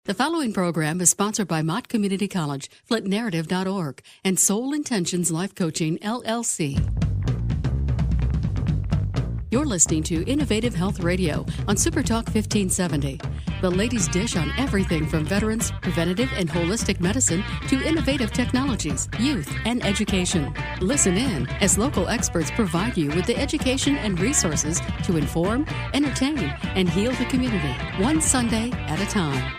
The following program is sponsored by Mott Community College, FlintNarrative.org, and Soul Intentions Life Coaching, LLC. You're listening to Innovative Health Radio on SuperTalk 1570. The ladies' dish on everything from veterans, preventative and holistic medicine to innovative technologies, youth, and education. Listen in as local experts provide you with the education and resources to inform, entertain, and heal the community, one Sunday at a time.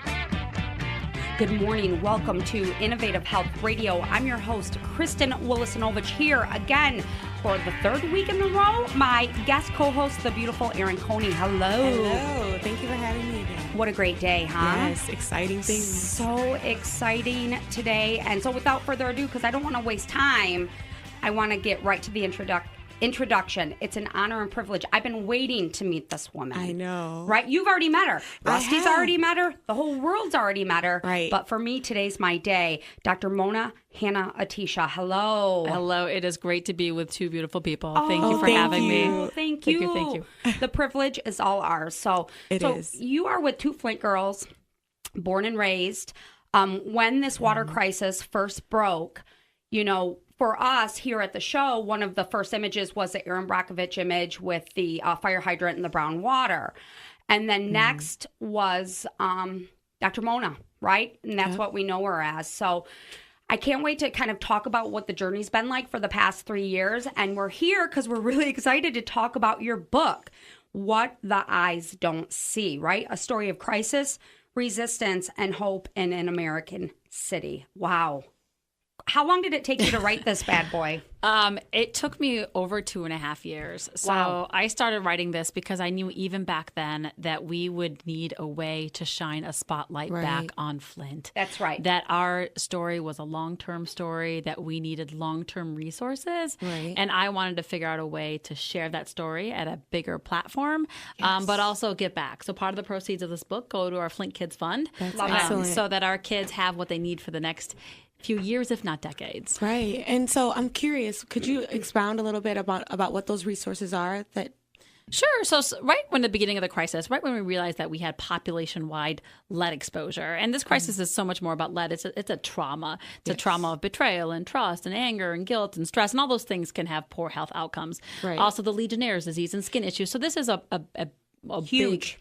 Good morning. Welcome to Innovative Health Radio. I'm your host, Kristen Willisonovich, here again for the third week in a row. My guest co-host, the beautiful Erin Coney. Hello. Hello. Thank you for having me again. What a great day, huh? Yes, exciting things. So exciting today. And so without further ado, because I don't want to waste time, I want to get right to the introduction. It's an honor and privilege. I've been waiting to meet this woman. I know. Right? You've already met her. Rusty's already met her. The whole world's already met her. Right. But for me, today's my day. Dr. Mona Hanna-Attisha. Hello. Hello. It is great to be with two beautiful people. Oh, thank you for having me. Thank you. Thank you. The privilege is all ours. So you are with two Flint girls, born and raised. When this water crisis first broke, you know, for us here at the show, one of the first images was the Erin Brockovich image with the fire hydrant and the brown water. And then next was Dr. Mona, right? And that's what we know her as. So I can't wait to kind of talk about what the journey's been like for the past 3 years. And we're here because we're really excited to talk about your book, What the Eyes Don't See, right? A story of crisis, resistance, and hope in an American city. Wow. How long did it take you to write this bad boy? It took me over 2.5 years. So Wow. I started writing this because I knew even back then that we would need a way to shine a spotlight back on Flint. That's right. That our story was a long-term story, that we needed long-term resources. Right. And I wanted to figure out a way to share that story at a bigger platform, but also give back. So part of the proceeds of this book go to our Flint Kids Fund. That's excellent. So that our kids have what they need for the next few years, if not decades. Right. And so I'm curious, could you expound a little bit about what those resources are that... Sure. So right when the beginning of the crisis, right when we realized that we had population-wide lead exposure, and this crisis is so much more about lead. It's a trauma. It's a trauma of betrayal and trust and anger and guilt and stress, and all those things can have poor health outcomes. Right. Also, the Legionnaire's disease and skin issues. So this is a huge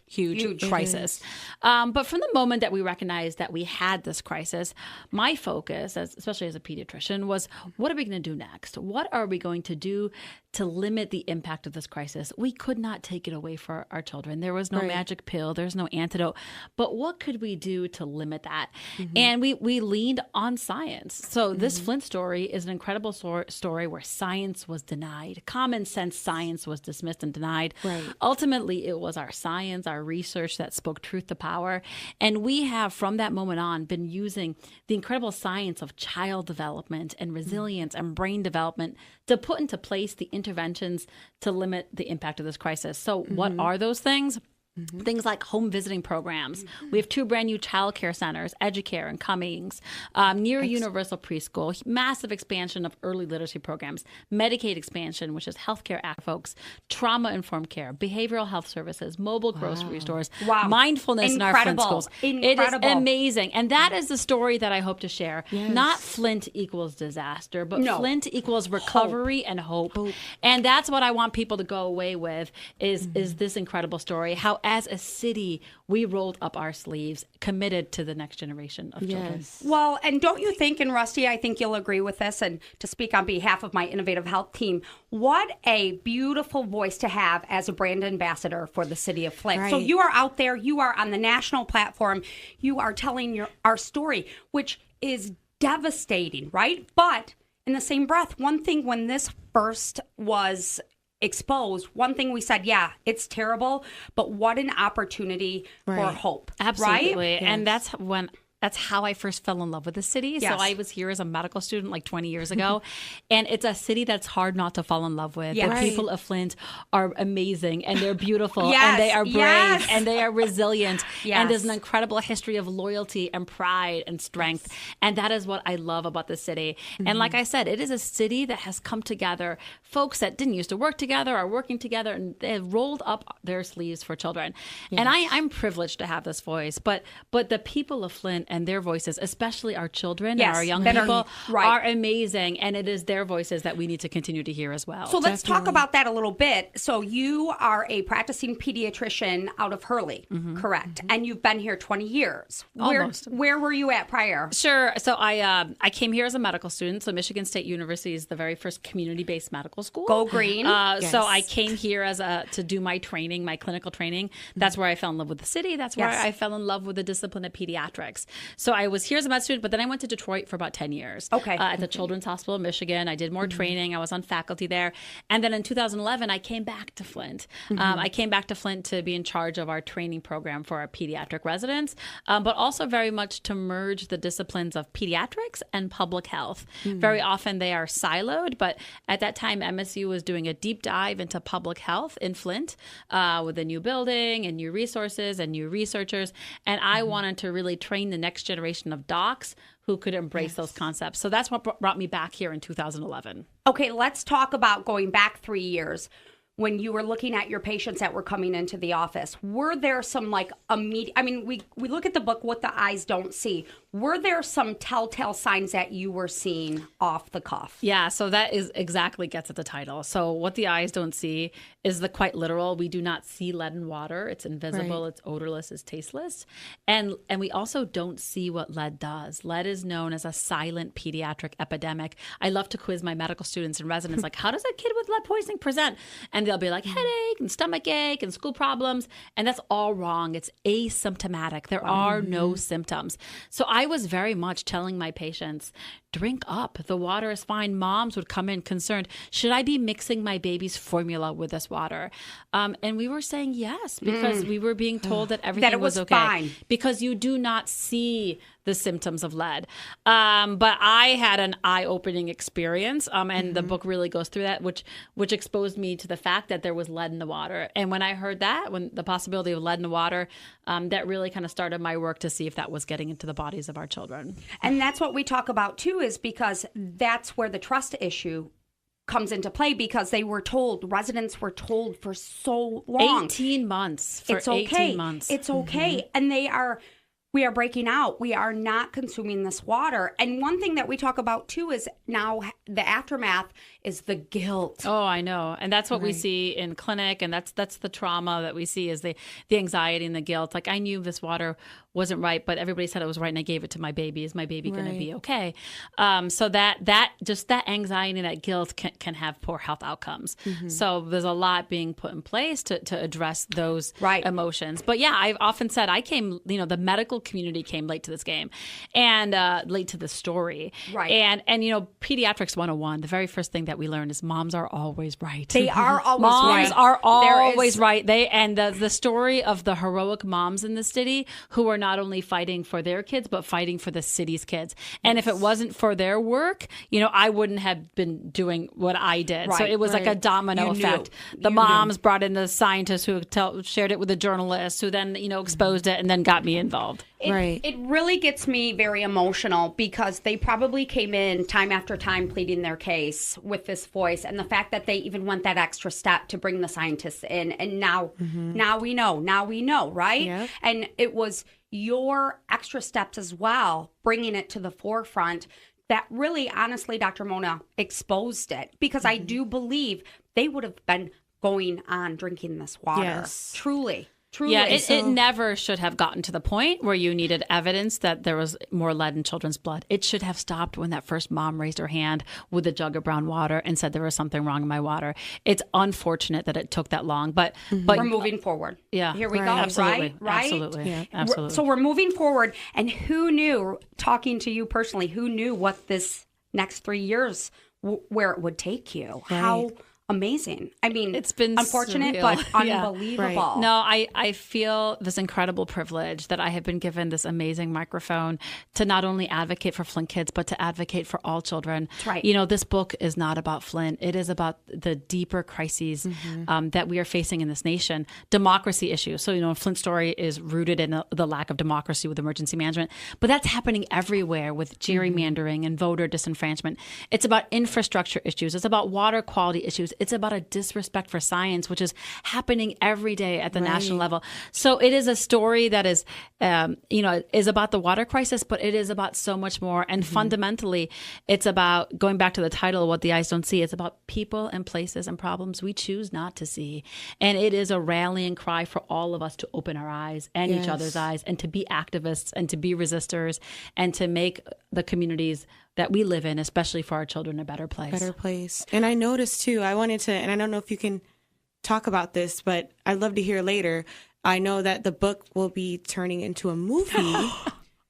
crisis. But from the moment that we recognized that we had this crisis, my focus, especially as a pediatrician, was what are we going to do next? What are we going to do to limit the impact of this crisis? We could not take it away for our children. There was no magic pill. There's no antidote. But what could we do to limit that? And we leaned on science. So this Flint story is an incredible story where science was denied. Common sense science was dismissed and denied. Right. Ultimately, it was our science, our research that spoke truth to power. And we have, from that moment on, been using the incredible science of child development and resilience and brain development to put into place the interventions to limit the impact of this crisis. So what are those things? Things like home visiting programs. We have 2 brand new child care centers, Educare and Cummings, near universal preschool, massive expansion of early literacy programs, Medicaid expansion, which is healthcare act folks, trauma-informed care, behavioral health services, mobile grocery stores, mindfulness in our Flint schools. Incredible. It is amazing. And that is the story that I hope to share. Not Flint equals disaster, but Flint equals recovery and hope. And that's what I want people to go away with is this incredible story. How as a city, we rolled up our sleeves, committed to the next generation of children. Well, and don't you think, and Rusty, I think you'll agree with this, and to speak on behalf of my Innovative Health team, what a beautiful voice to have as a brand ambassador for the city of Flint. Right. So you are out there, you are on the national platform, you are telling our story, which is devastating, right? But in the same breath, one thing when this first was exposed, one thing we said, yeah, it's terrible, but what an opportunity for hope. Absolutely. Right? And that's when That's how I first fell in love with the city. Yes. So I was here as a medical student like 20 years ago. And it's a city that's hard not to fall in love with. Yes. The people of Flint are amazing and they're beautiful Yes. and they are brave Yes. and they are resilient. Yes. And there's an incredible history of loyalty and pride and strength. And that is what I love about the city. And like I said, it is a city that has come together. Folks that didn't used to work together are working together, and they have rolled up their sleeves for children. And I'm privileged to have this voice. But the people of Flint and their voices, especially our children Yes, and our young that are- people, right. are amazing. And it is their voices that we need to continue to hear as well. So let's talk about that a little bit. So you are a practicing pediatrician out of Hurley, correct? And you've been here 20 years. Almost. Where were you at prior? Sure. So I came here as a medical student. So Michigan State University is the very first community-based medical school. Go Green. So I came here to do my training, my clinical training. That's where I fell in love with the city. That's where Yes. I fell in love with the discipline of pediatrics. So I was here as a med student, but then I went to Detroit for about 10 years. Okay. At the Children's Hospital of Michigan. I did more training. I was on faculty there. And then in 2011, I came back to Flint. I came back to Flint to be in charge of our training program for our pediatric residents, but also very much to merge the disciplines of pediatrics and public health. Very often they are siloed, but at that time, MSU was doing a deep dive into public health in Flint with a new building and new resources and new researchers. And I wanted to really train the next generation of docs who could embrace those concepts. So that's what brought me back here in 2011. Okay, let's talk about going back 3 years when you were looking at your patients that were coming into the office. Were there some like immediate, I mean, we look at the book, What the Eyes Don't See. Were there some telltale signs that you were seeing off the cuff? Yeah, so that is exactly gets at the title. So what the eyes don't see is the quite literal. We do not see lead in water. It's invisible, it's odorless, it's tasteless. And we also don't see what lead does. Lead is known as a silent pediatric epidemic. I love to quiz my medical students and residents like, how does a kid with lead poisoning present? And they'll be like, headache and stomach ache and school problems. And that's all wrong. It's asymptomatic. There are no symptoms. So I was very much telling my patients, drink up. The water is fine. Moms would come in concerned, should I be mixing my baby's formula with this water? And we were saying yes, because we were being told that everything was okay. fine. Because you do not see the symptoms of lead. But I had an eye-opening experience, and the book really goes through that, which exposed me to the fact that there was lead in the water. And when I heard that, when the possibility of lead in the water, that really kind of started my work to see if that was getting into the bodies of our children. And that's what we talk about too, is because that's where the trust issue comes into play, because they were told, residents were told for so long. 18 months. It's okay. 18 months. It's okay. And we are breaking out. We are not consuming this water. And one thing that we talk about too is now the aftermath is the guilt. Oh, I know. And that's what we see in clinic. And that's the trauma that we see, is the anxiety and the guilt. Like, I knew this water wasn't right, but everybody said it was right, and I gave it to my baby. Is my baby going to be okay? So that just that anxiety and that guilt can have poor health outcomes. So there's a lot being put in place to address those emotions. But yeah, I've often said I came, the medical community came late to this game, and late to the story. Right. And Pediatrics 101, the very first thing that we learn is moms are always right. They are always moms right. are always right. The story of the heroic moms in the city who are not only fighting for their kids, but fighting for the city's kids. And if it wasn't for their work, I wouldn't have been doing what I did. Right, so it was like a domino effect. The moms brought in the scientists who shared it with the journalists, who then, exposed it and then got me involved. It really gets me very emotional, because they probably came in time after time pleading their case with this voice, and the fact that they even went that extra step to bring the scientists in, and now we know, right? Yep. And it was your extra steps as well, bringing it to the forefront, that really, honestly, Dr. Mona, exposed it, because I do believe they would have been going on drinking this water. Yes. Truly. Yeah, it never should have gotten to the point where you needed evidence that there was more lead in children's blood. It should have stopped when that first mom raised her hand with a jug of brown water and said there was something wrong in my water. It's unfortunate that it took that long, but we're moving forward. Yeah, here we go. Absolutely, right? absolutely, yeah. absolutely. So we're moving forward, and who knew? Talking to you personally, who knew what this next 3 years where it would take you? Right. How amazing. I mean, it's been unfortunate, surreal. but unbelievable. Right. No, I feel this incredible privilege that I have been given this amazing microphone to not only advocate for Flint kids, but to advocate for all children. That's right. You know, this book is not about Flint. It is about the deeper crises that we are facing in this nation. Democracy issues. So, you know, Flint's story is rooted in the lack of democracy with emergency management, but that's happening everywhere with gerrymandering and voter disenfranchisement. It's about infrastructure issues. It's about water quality issues. It's about a disrespect for science, which is happening every day at the national level. So it is a story that is, is about the water crisis, but it is about so much more. And fundamentally, it's about, going back to the title, What the Eyes Don't See, it's about people and places and problems we choose not to see. And it is a rallying cry for all of us to open our eyes and each other's eyes, and to be activists and to be resistors and to make the communities that we live in, especially for our children, a better place. Better place. And I noticed too, I wanted to, and I don't know if you can talk about this, but I'd love to hear later. I know that the book will be turning into a movie.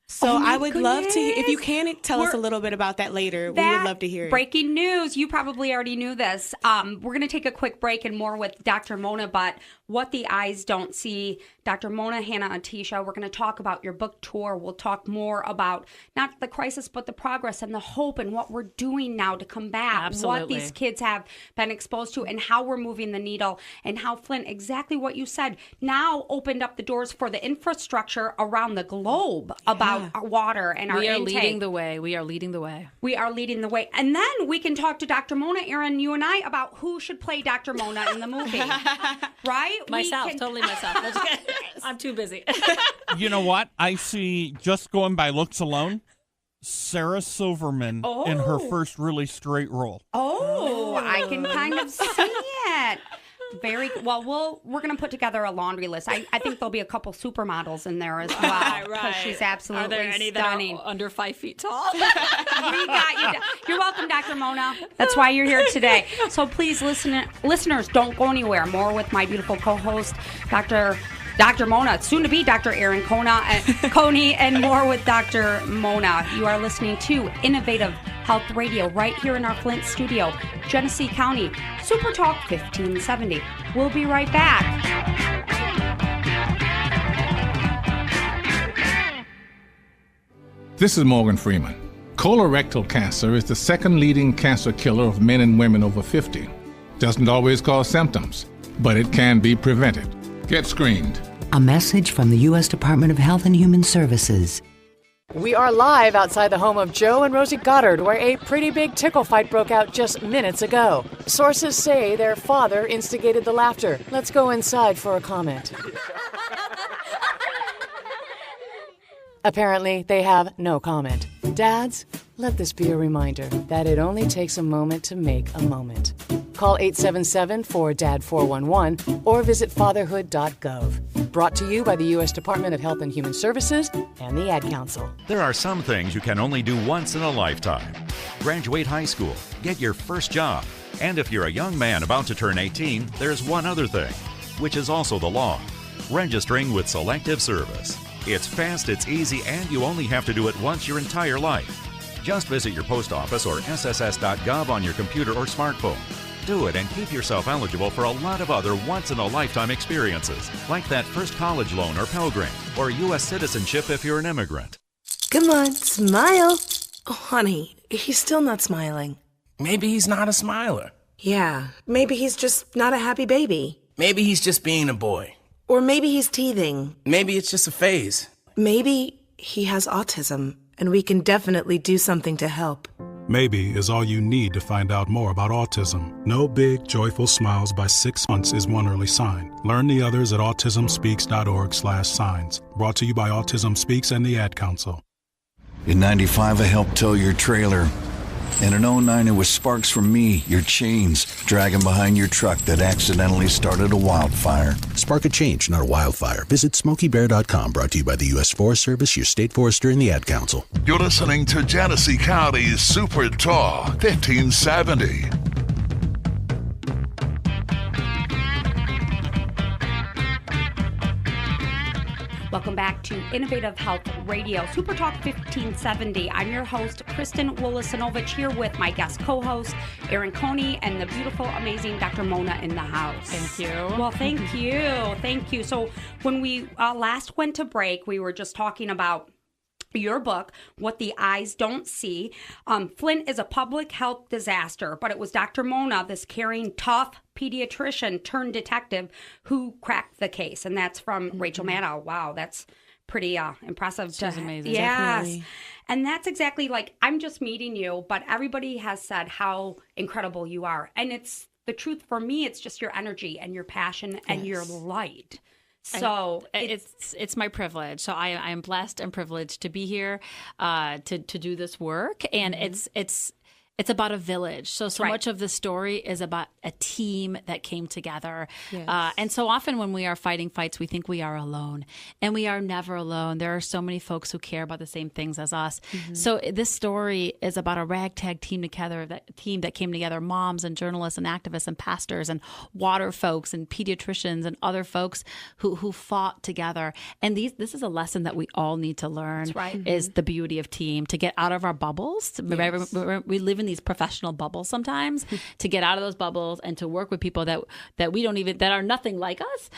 So I would love to, if you can tell us a little bit about that later, we would love to hear it. Breaking news. You probably already knew this. We're going to take a quick break and more with Dr. Mona, but What the Eyes Don't See. Dr. Mona Hanna-Attisha, we're going to talk about your book tour. We'll talk more about not the crisis, but the progress and the hope and what we're doing now to combat what these kids have been exposed to and how we're moving the needle, and how Flint, exactly what you said, now opened up the doors for the infrastructure around the globe about our water and our intake. We are leading the way. We are leading the way. We are leading the way. And then we can talk to Dr. Mona, Aaron, you and I, about who should play Dr. Mona in the movie. Right? Myself, totally myself. I'm too busy. You know what? I see, just going by looks alone, Sarah Silverman in her first really straight role. Oh, I can kind of see it. Very well. We're going to put together a laundry list. I think there'll be a couple supermodels in there as well, because she's absolutely stunning. Are there any that are under 5 feet tall? We got you. You're welcome, Dr. Mona. That's why you're here today. So please, listeners, don't go anywhere. More with my beautiful co-host, Dr. Mona, soon to be Dr. Aaron Coney, and more with Dr. Mona. You are listening to Innovative Health Radio right here in our Flint studio, Genesee County, SuperTalk 1570. We'll be right back. This is Morgan Freeman. Colorectal cancer is the second leading cancer killer of men and women over 50. Doesn't always cause symptoms, but it can be prevented. Get screened. A message from the U.S. Department of Health and Human Services. We are live outside the home of Joe and Rosie Goddard, where a pretty big tickle fight broke out just minutes ago. Sources say their father instigated the laughter. Let's go inside for a comment. Apparently, they have no comment. Dads, let this be a reminder that it only takes a moment to make a moment. Call 877-4DAD-411 or visit fatherhood.gov. Brought to you by the U.S. Department of Health and Human Services and the Ad Council. There are some things you can only do once in a lifetime. Graduate high school, get your first job, and if you're a young man about to turn 18, there's one other thing, which is also the law: registering with Selective Service. It's fast, it's easy, and you only have to do it once your entire life. Just visit your post office or sss.gov on your computer or smartphone. Do it and keep yourself eligible for a lot of other once-in-a-lifetime experiences, like that first college loan or Pell Grant, or U.S. citizenship if you're an immigrant. Come on, smile. Oh, honey, he's still not smiling. Maybe he's not a smiler. Yeah, maybe he's just not a happy baby. Maybe he's just being a boy. Or maybe he's teething. Maybe it's just a phase. Maybe he has autism, and we can definitely do something to help. Maybe is all you need to find out more about autism. No big, joyful smiles by 6 months is one early sign. Learn the others at autismspeaks.org/signs. Brought to you by Autism Speaks and the Ad Council. In 95, I helped tow your trailer. And in 09, it was sparks from me, your chains, dragging behind your truck that accidentally started a wildfire. Spark a change, not a wildfire. Visit SmokeyBear.com, brought to you by the U.S. Forest Service, your state forester, and the Ad Council. You're listening to Genesee County's Super Talk 1570. Welcome back to Innovative Health Radio, SuperTalk 1570. I'm your host, Kristen Wolosinovich, here with my guest co-host, Erin Coney, and the beautiful, amazing Dr. Mona in the house. Thank you. Well, thank you. Thank you. So when we last went to break, we were just talking about your book, What the Eyes Don't See. Flint is a public health disaster, but it was Dr. Mona, this caring, tough pediatrician turned detective, who cracked the case. And that's from Rachel Maddow. Wow, that's pretty impressive. She's amazing. Yes. Definitely. And that's exactly like, I'm just meeting you, but everybody has said how incredible you are. And it's the truth for me, it's just your energy and your passion and your light. So it's my privilege. So I am blessed and privileged to be here to do this work, and it's about a village. So much of the story is about a team that came together. Yes. And so often when we are fighting fights, we think we are alone, and we are never alone. There are so many folks who care about the same things as us. So this story is about a ragtag team together, that came together, moms and journalists and activists and pastors and water folks and pediatricians and other folks who fought together. And this is a lesson that we all need to learn. That's right. Is the beauty of team, to get out of our bubbles. Yes. We live in these professional bubbles sometimes, to get out of those bubbles and to work with people that we don't even, that are nothing like us,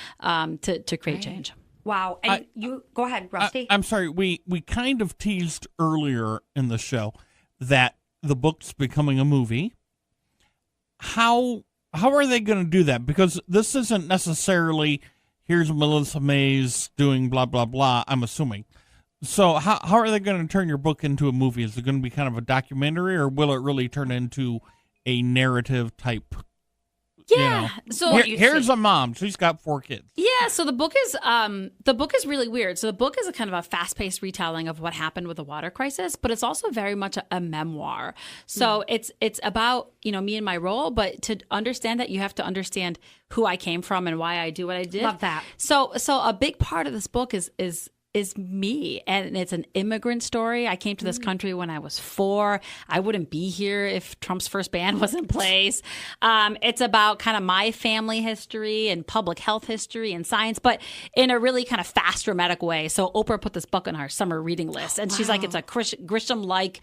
to create change. Wow. And you go ahead, Rusty. I'm sorry. We kind of teased earlier in the show that the book's becoming a movie. How are they going to do that? Because this isn't necessarily, here's Melissa Mays doing blah, blah, blah, I'm assuming. So how are they going to turn your book into a movie? Is it going to be kind of a documentary, or will it really turn into a narrative type? Yeah. So here's a mom. She's got 4 kids. Yeah. So the book is really weird. So the book is a kind of a fast-paced retelling of what happened with the water crisis, but it's also very much a memoir. So it's about, me and my role, but to understand that, you have to understand who I came from and why I do what I did. Love that. So a big part of this book is me, and it's an immigrant story. I came to this country when I was 4. I wouldn't be here if Trump's first ban was in place. It's about kind of my family history and public health history and science, but in a really kind of fast, dramatic way. So Oprah put this book on her summer reading list, and she's like, it's a Grisham-like,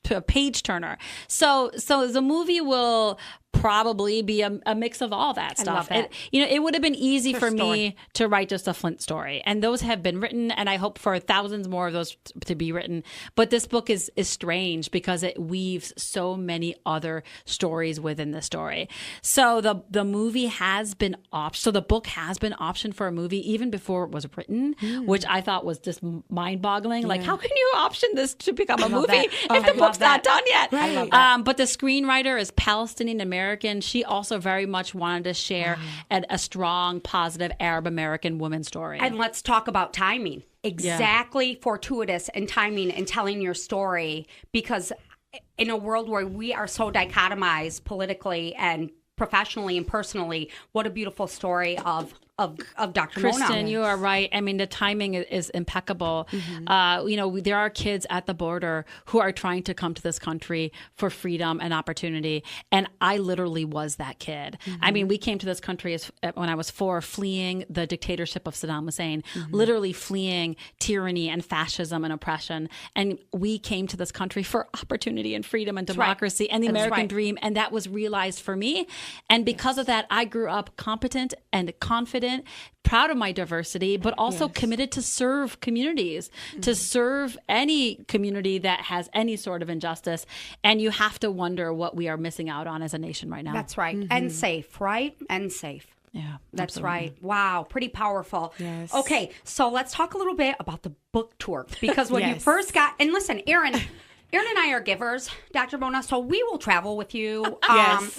a page turner. So the movie will probably be a mix of all that stuff. It would have been easy for me to write just a Flint story, and those have been written, and I hope for thousands more of those to be written. But this book is strange because it weaves so many other stories within the story. So the movie has been so the book has been optioned for a movie even before it was written, which I thought was just mind-boggling. Like, how can you option this to become a movie if the book's not done yet? Right. But the screenwriter is Palestinian American. She also very much wanted to share a strong, positive Arab American woman story. And let's talk about timing. Exactly fortuitous in timing and telling your story, because in a world where we are so dichotomized politically and professionally and personally, what a beautiful story of Dr. Mona. Kristen, you are right. I mean, the timing is impeccable. There are kids at the border who are trying to come to this country for freedom and opportunity. And I literally was that kid. I mean, we came to this country when I was 4, fleeing the dictatorship of Saddam Hussein, literally fleeing tyranny and fascism and oppression. And we came to this country for opportunity and freedom and democracy and the American dream. And that was realized for me. And because of that, I grew up competent and confident, proud of my diversity, but also committed to serve communities, to serve any community that has any sort of injustice. And you have to wonder what we are missing out on as a nation right now. That's right. And safe, right? And safe. Yeah, that's absolutely. right. Wow, pretty powerful. Yes. Okay, so let's talk a little bit about the book tour, because when you first got, and listen, Erin and I are givers, Dr. Mona, so we will travel with you.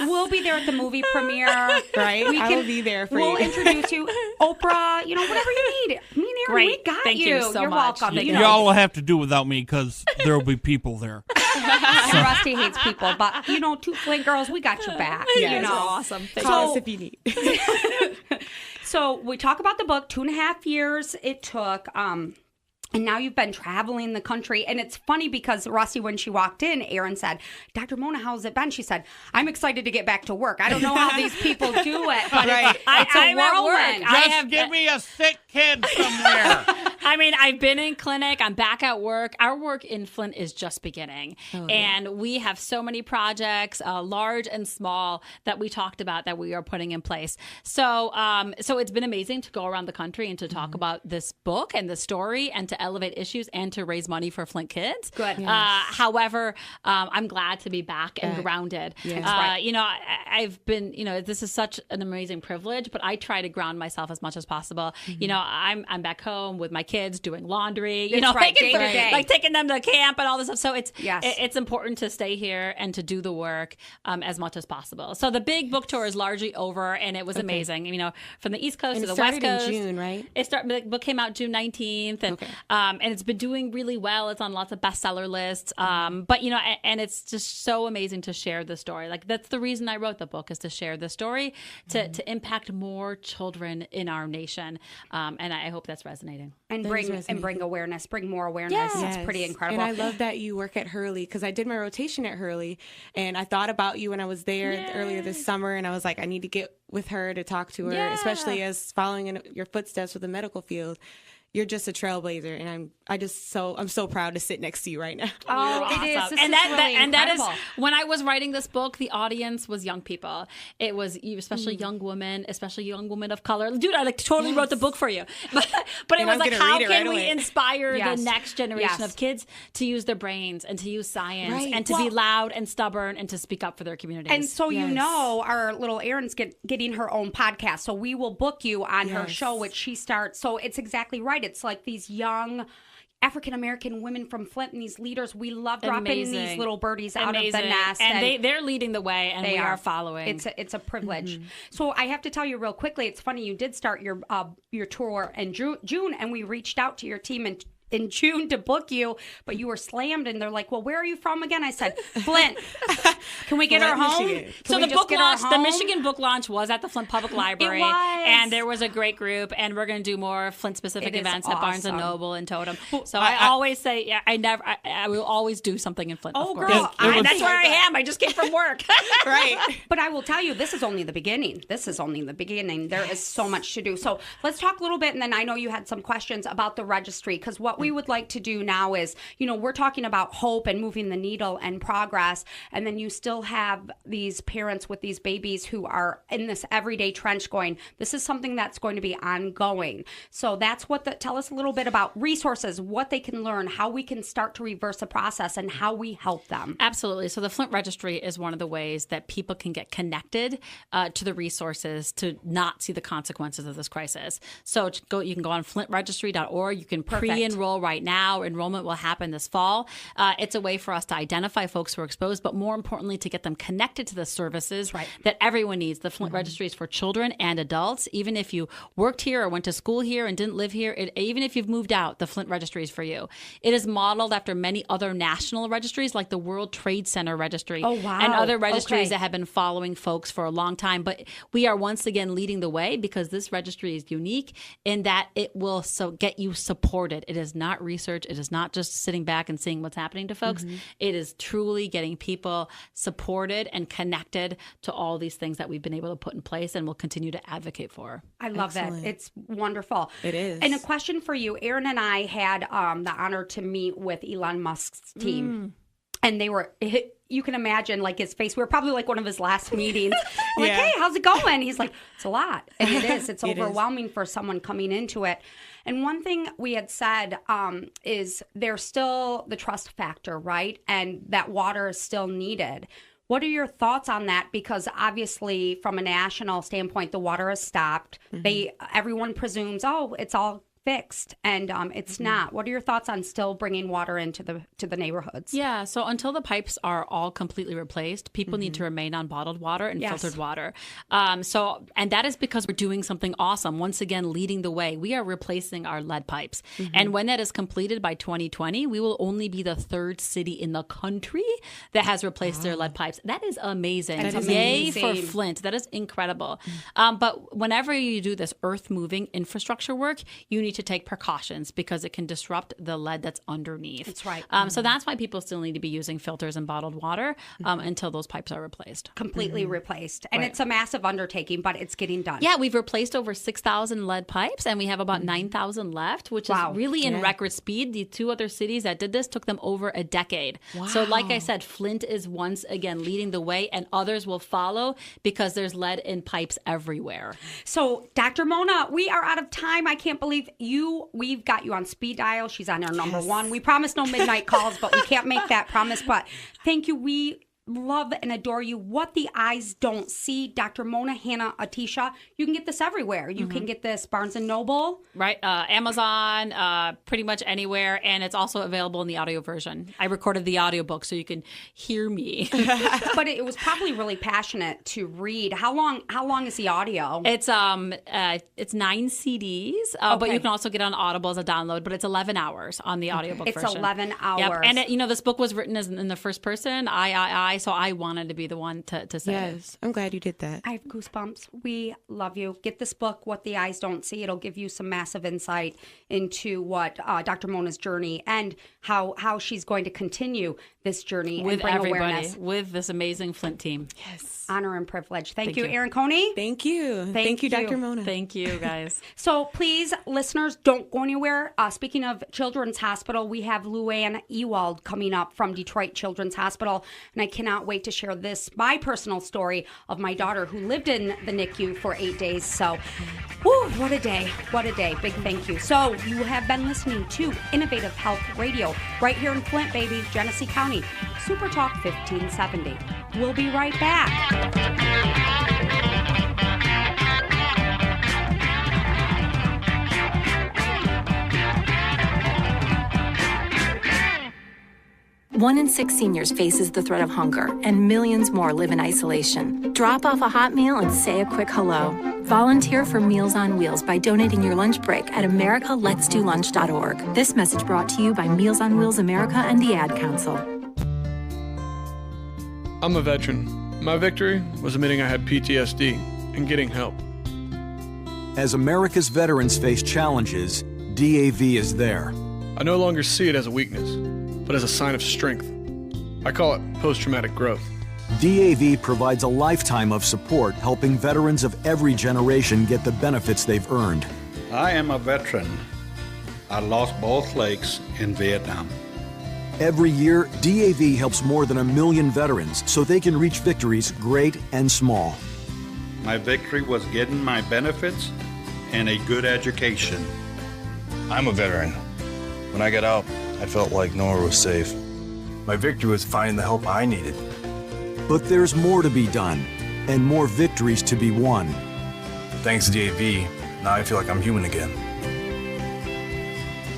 We'll be there at the movie premiere. Right? I will be there for you. We'll introduce you. Oprah, whatever you need. Me and Erin, we got Thank you so You're much. welcome. Y'all will have to do without me because there will be people there. And Rusty hates people, but, 2 Flint girls, we got your back. Yes. Awesome. Call us if you need. So we talk about the book, 2.5 years it took. And now you've been traveling the country. And it's funny because, Rusty, when she walked in, Erin said, Dr. Mona, how's it been? She said, I'm excited to get back to work. I don't know how these people do it, but it's a whirlwind. Just give me a sick kid somewhere. I mean, I've been in clinic. I'm back at work. Our work in Flint is just beginning. And we have so many projects, large and small, that we talked about that we are putting in place. So it's been amazing to go around the country and to talk about this book and the story and to elevate issues and to raise money for Flint kids. Good. However, I'm glad to be back and grounded. You know, I've been, you know, this is such an amazing privilege, but I try to ground myself as much as possible. You know, I'm back home with my kids doing laundry, you know, day to day. like taking them to camp and all this stuff. So it's important to stay here and to do the work as much as possible. So the big book tour is largely over, and it was amazing. You know, from the East Coast to the West Coast. In June, right? The book came out June 19th, and it's been doing really well. It's on lots of bestseller lists. But you know, and it's just so amazing to share the story. Like that's the reason I wrote the book, is to share the story, to impact more children in our nation. And I hope that's resonating. And bring awareness, bring more awareness. It's pretty incredible. And I love that you work at Hurley, because I did my rotation at Hurley, and I thought about you when I was there earlier this summer, and I was like, I need to get with her to talk to her, especially as following in your footsteps with the medical field. You're just a trailblazer, and I'm so proud to sit next to you right now. Oh, awesome. it is. This and is that, really and that is incredible. when I was writing this book, the audience was young people. It was especially young women, especially young women of color. Dude, I totally wrote the book for you. But it was like, how can we inspire the next generation of kids to use their brains and to use science and to be loud and stubborn and to speak up for their communities? And so you know, our little Erin's getting her own podcast, so we will book you on her show, which she starts. So it's exactly right. It's like these young African-American women from Flint and these leaders. We love dropping these little birdies out of the nest. And they're leading the way, and we are following. It's a privilege. So I have to tell you real quickly, it's funny, you did start your tour in June, and we reached out to your team in June to book you, but you were slammed, and they're like, well, where are you from again? I said, Flint. Can we get her home? So the book launch, the Michigan book launch was at the Flint Public Library. It was. And there was a great group, and we're going to do more Flint-specific events at Barnes & Noble and Totem. So I always say, I will always do something in Flint, Oh, of course. girl. That's where I am. I just came from work. Right. But I will tell you, this is only the beginning. There is so much to do. So let's talk a little bit, and then I know you had some questions about the registry, because what we would like to do now is, you know, we're talking about hope and moving the needle and progress, and then you still have these parents with these babies who are in this everyday trench going, this is something that's going to be ongoing. So that's tell us a little bit about resources, what they can learn, how we can start to reverse the process, and how we help them. Absolutely. So the Flint Registry is one of the ways that people can get connected to the resources to not see the consequences of this crisis. So you can go on flintregistry.org. You can pre-enroll right now. Enrollment will happen this fall. It's a way for us to identify folks who are exposed, but more importantly, to get them connected to the services that everyone needs. The Flint Registry is for children and adults. Even if you worked here or went to school here and didn't live here, even if you've moved out, the Flint Registry is for you. It is modeled after many other national registries like the World Trade Center Registry and other registries that have been following folks for a long time. But we are once again leading the way, because this registry is unique in that it will get you supported. It is not research. It is not just sitting back and seeing what's happening to folks. It is truly getting people supported and connected to all these things that we've been able to put in place and will continue to advocate for. I love that. It's wonderful. It is. And a question for you. Erin and I had the honor to meet with Elon Musk's team. And they were... You can imagine, like, his face. We were probably like one of his last meetings. I'm like, hey, how's it going? He's like, it's a lot. And it is. It's overwhelming for someone coming into it. And one thing we had said is there's still the trust factor, right? And that water is still needed. What are your thoughts on that? Because obviously, from a national standpoint, the water has stopped. Everyone presumes, it's all fixed, and it's not. What are your thoughts on still bringing water into the neighborhoods? Yeah, so until the pipes are all completely replaced, people need to remain on bottled water and filtered water. And that is because we're doing something awesome. Once again, leading the way. We are replacing our lead pipes. And when that is completed by 2020, we will only be the third city in the country that has replaced their lead pipes. That is amazing. That is Yay amazing. for Flint. That is incredible. But whenever you do this earth-moving infrastructure work, you need need to take precautions because it can disrupt the lead that's underneath. That's right. So that's why people still need to be using filters and bottled water until those pipes are replaced. Completely replaced. And it's a massive undertaking, but it's getting done. Yeah, we've replaced over 6,000 lead pipes, and we have about 9,000 left, which is really in record speed. The 2 other cities that did this took them over a decade. Wow. So like I said, Flint is once again leading the way, and others will follow because there's lead in pipes everywhere. So, Dr. Mona, we are out of time. I can't believe we've got you on speed dial. She's on our number one. We promised no midnight calls, but we can't make that promise. But thank you. We love and adore you. What the eyes don't see. Dr. Mona Hanna Atisha. You can get this everywhere. You can get this Barnes & Noble. Right. Amazon, pretty much anywhere. And it's also available in the audio version. I recorded the audiobook so you can hear me. But it was probably really passionate to read. How long is the audio? It's 9 CDs, but you can also get on Audible as a download, but it's 11 hours on the audiobook version. It's 11 hours. Yep. And this book was written in the first person, I, so I wanted to be the one to say it. Yes, I'm glad you did that. I have goosebumps. We love you. Get this book, What the Eyes Don't See. It'll give you some massive insight into what Dr. Mona's journey and how she's going to continue this journey with and bring everybody, awareness. with this amazing Flint team. Yes. Honor and privilege. Thank you, Erin Coney. Thank you. Thank you, Dr. Mona. Thank you, guys. So please, listeners, don't go anywhere. Speaking of Children's Hospital, we have Luann Ewald coming up from Detroit Children's Hospital, and I cannot wait to share my personal story of my daughter who lived in the NICU for 8 days. So, what a day. What a day. Big thank you. So you have been listening to Innovative Health Radio right here in Flint, baby, Genesee County, Super Talk 1570. We'll be right back. One in 6 seniors faces the threat of hunger, and millions more live in isolation. Drop off a hot meal and say a quick hello. Volunteer for Meals on Wheels by donating your lunch break at americaletsdolunch.org. This message brought to you by Meals on Wheels America and the Ad Council. I'm a veteran. My victory was admitting I had PTSD and getting help. As America's veterans face challenges, DAV is there. I no longer see it as a weakness, but as a sign of strength. I call it post-traumatic growth. DAV provides a lifetime of support, helping veterans of every generation get the benefits they've earned. I am a veteran. I lost both legs in Vietnam. Every year, DAV helps more than 1 million veterans so they can reach victories great and small. My victory was getting my benefits and a good education. I'm a veteran. When I got out, I felt like nowhere was safe. My victory was finding the help I needed. But there's more to be done, and more victories to be won. Thanks to DAV, now I feel like I'm human again.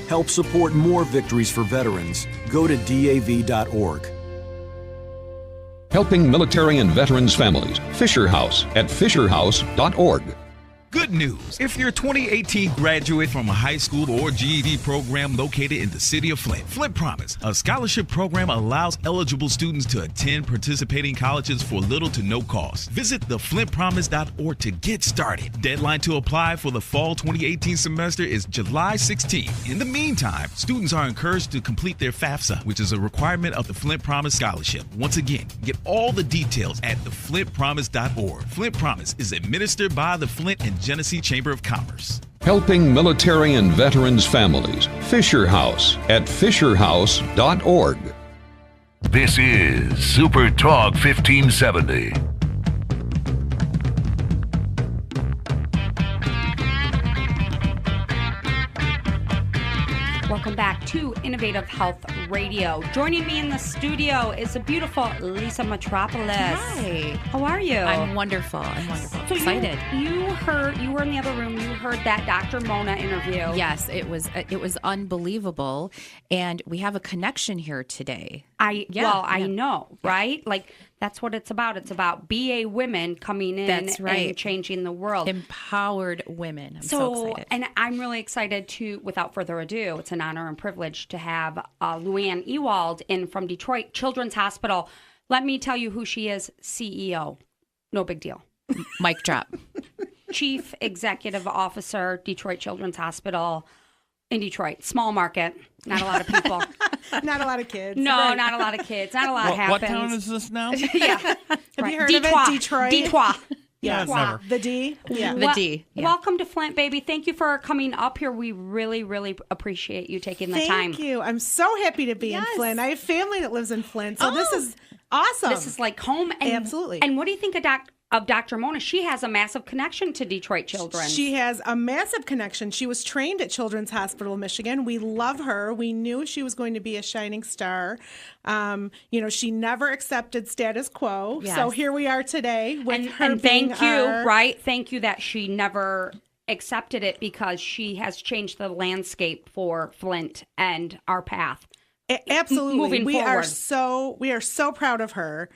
Help support more victories for veterans. Go to DAV.org. Helping military and veterans families. Fisher House at fisherhouse.org. Good news. If you're a 2018 graduate from a high school or GED program located in the city of Flint, Flint Promise, a scholarship program, allows eligible students to attend participating colleges for little to no cost. Visit theflintpromise.org to get started. Deadline to apply for the fall 2018 semester is July 16th. In the meantime, students are encouraged to complete their FAFSA, which is a requirement of the Flint Promise Scholarship. Once again, get all the details at theflintpromise.org. Flint Promise is administered by the Flint and Genesee Chamber of Commerce. Helping military and veterans families. Fisher House at fisherhouse.org. This is Super Talk 1570. Welcome back to Innovative Health Radio. Joining me in the studio is the beautiful Lisa Metropolis. Hi. How are you? I'm wonderful. So Excited. You were in the other room. You heard that Dr. Mona interview. Yes, it was unbelievable, and we have a connection here today. I know, right? Like, that's what it's about. It's about BA women coming in and changing the world. Empowered women. I'm so excited. And I'm really excited to, without further ado, it's an honor and privilege to have Luann Ewald in from Detroit Children's Hospital. Let me tell you who she is, CEO. No big deal. Mic drop. Chief Executive Officer, Detroit Children's Hospital. In Detroit, small market, not a lot of people. Not a lot of kids. No, Right. not a lot of kids. Not a lot happens. What town is this now? Yeah. Have you heard of it? Detroit. Detroit. Yes. Never. The D. Yeah. The D. Yeah. Welcome to Flint, baby. Thank you for coming up here. We really, really appreciate you taking the time. Thank you. I'm so happy to be in Flint. I have family that lives in Flint, so this is awesome. This is like home. And, Absolutely. And what do you think of Dr. Mona? She has a massive connection to Detroit children. She has a massive connection. She was trained at Children's Hospital of Michigan. We love her. We knew she was going to be a shining star. She never accepted status quo. Yes. So here we are today with her and being thank you, our- right? Thank you that she never accepted it, because she has changed the landscape for Flint and our path. Absolutely. Moving we forward. are so proud of her.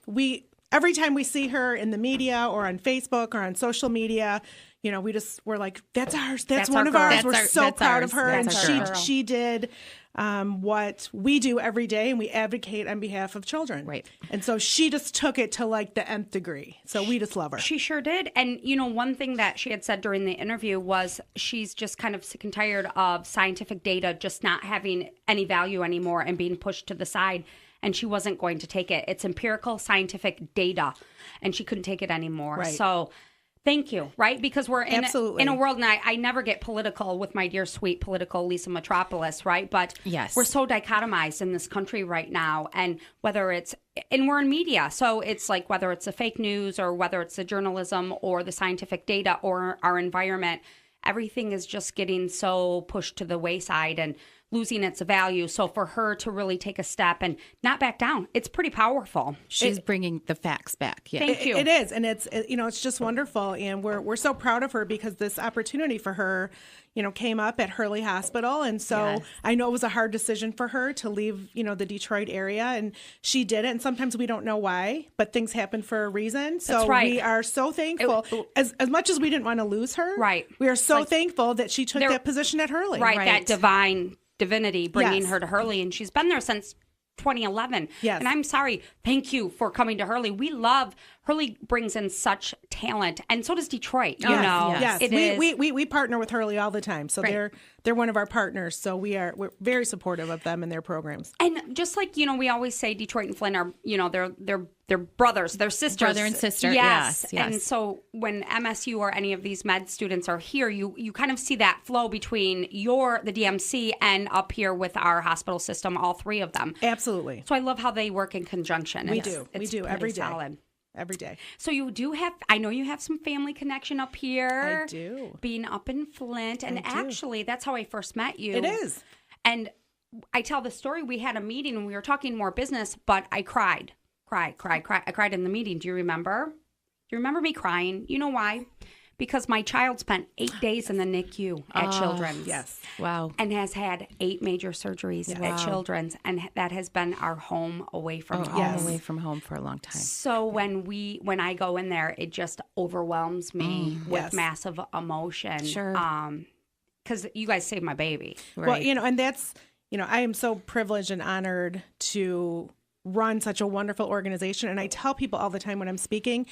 We every time we see her in the media or on Facebook or on social media, we're like, that's ours. That's one of ours. We're so proud of her. And she did what we do every day, and we advocate on behalf of children. Right. And so she just took it to like the nth degree. So we just love her. She sure did. And, one thing that she had said during the interview was she's just kind of sick and tired of scientific data just not having any value anymore and being pushed to the side. And she wasn't going to take it. It's empirical scientific data, and she couldn't take it anymore. Right. So thank you, right? Because we're in a world, and I never get political with my dear, sweet political Lisa Metropolis, right? But yes, we're so dichotomized in this country right now. And and we're in media. So it's like whether it's the fake news or whether it's the journalism or the scientific data or our environment, everything is just getting so pushed to the wayside and losing its value. So for her to really take a step and not back down, it's pretty powerful. She's bringing the facts back. Yeah. Thank you. It is, and it's just wonderful, and we're so proud of her because this opportunity for her, came up at Hurley Hospital, and so I know it was a hard decision for her to leave, the Detroit area, and she did it. And sometimes we don't know why, but things happen for a reason. So That's right. we are so thankful. As much as we didn't want to lose her, right? We are so thankful that she took that position at Hurley. Right, that divinity bringing her to Hurley, and she's been there since 2011. Yes. And I'm sorry. Thank you for coming to Hurley. We love Hurley, brings in such talent, and so does Detroit. Yes. It we partner with Hurley all the time, so they're one of our partners. So we're very supportive of them and their programs. And just like we always say, Detroit and Flint are they're brothers, they're sisters, brother and sister. Yes. Yes. And so when MSU or any of these med students are here, you kind of see that flow between the DMC and up here with our hospital system, all three of them. Absolutely. So I love how they work in conjunction. We do every day. Solid. Every day. So I know you have some family connection up here. I do. Being up in Flint. And actually, that's how I first met you. It is. And I tell the story. We had a meeting and we were talking more business, but I cried. I cried in the meeting. Do you remember? Do you remember me crying? You know why? Because my child spent 8 days in the NICU at Children's. Yes. Wow. And has had 8 major surgeries at Children's. And that has been our home away from home. Yes. Away from home for a long time. So when I go in there, it just overwhelms me with massive emotion. Sure. Because you guys saved my baby. Right. Well, and that's, I am so privileged and honored to run such a wonderful organization. And I tell people all the time when I'm speaking,